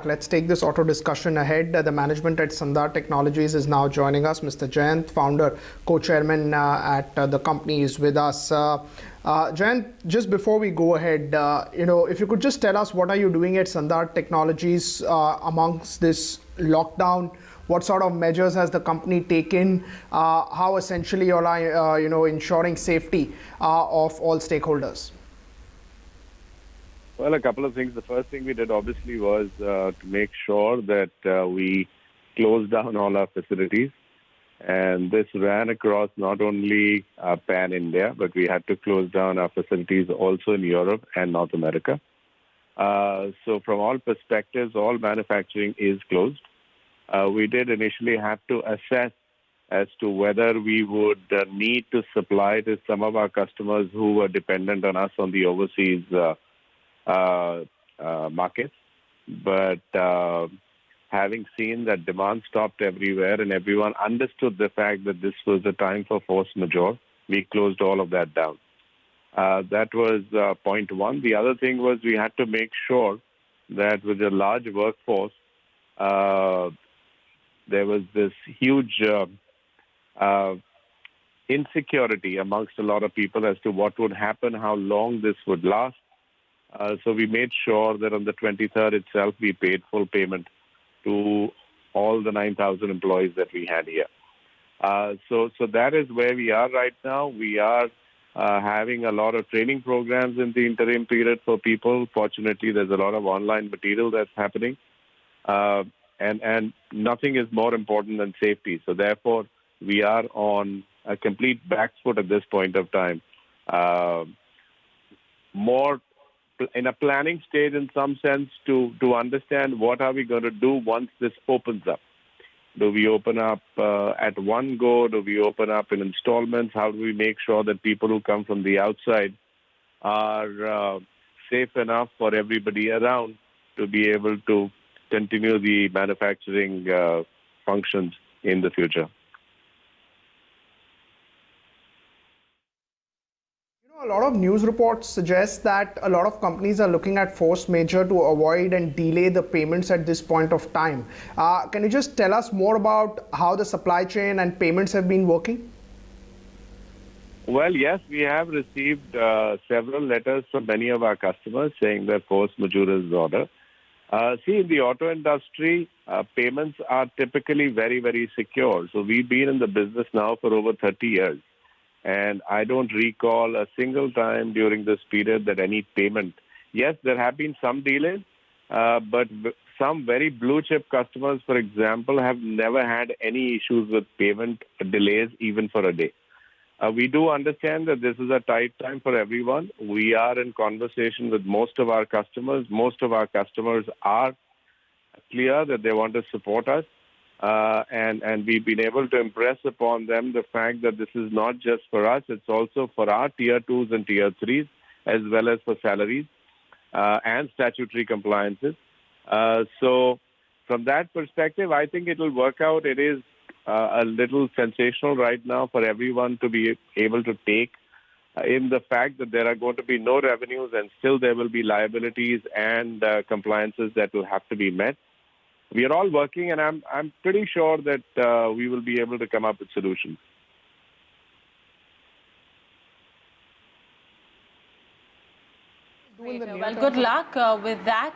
Let's take this auto discussion ahead. The management at Sandhar Technologies is now joining us. Mr. Jayant, founder, co-chairman at the company, is with us. Jayant, just before we go ahead, if you could just tell us what are you doing at Sandhar Technologies amongst this lockdown? What sort of measures has the company taken? How essentially you are, ensuring safety of all stakeholders? Well, a couple of things. The first thing we did obviously was to make sure that we closed down all our facilities. And this ran across not only pan-India, but we had to close down our facilities also in Europe and North America. So from all perspectives, all manufacturing is closed. We did initially have to assess as to whether we would need to supply to some of our customers who were dependent on us on the overseas markets, but having seen that demand stopped everywhere and everyone understood the fact that this was a time for force majeure, we closed all of that down. That was point one. The other thing was we had to make sure that with a large workforce, there was this huge insecurity amongst a lot of people as to what would happen, how long this would last. So we made sure that on the 23rd itself, we paid full payment to all the 9,000 employees that we had here. So that is where we are right now. We are having a lot of training programs in the interim period for people. Fortunately, there's a lot of online material that's happening. And nothing is more important than safety. So therefore, we are on a complete back foot at this point of time. More in a planning stage in some sense to understand what are we going to do once this opens up. Do we open up at one go? Do we open up in installments? How do we make sure that people who come from the outside are safe enough for everybody around to be able to continue the manufacturing functions in the future? A lot of news reports suggest that a lot of companies are looking at force majeure to avoid and delay the payments at this point of time. Can you just tell us more about how the supply chain and payments have been working? Well, yes, we have received several letters from many of our customers saying that force majeure is order. See, in the auto industry, payments are typically very, very secure. So we've been in the business now for over 30 years. And I don't recall a single time during this period that any payment. Yes, there have been some delays, but some very blue chip customers, for example, have never had any issues with payment delays even for a day. We do understand that this is a tight time for everyone. We are in conversation with most of our customers. Most of our customers are clear that they want to support us. And we've been able to impress upon them the fact that this is not just for us, it's also for our Tier 2s and Tier 3s, as well as for salaries and statutory compliances. So from that perspective, I think it will work out. It is a little sensational right now for everyone to be able to take in the fact that there are going to be no revenues and still there will be liabilities and compliances that will have to be met. We are all working, and I'm pretty sure that we will be able to come up with solutions. Well, good luck with that.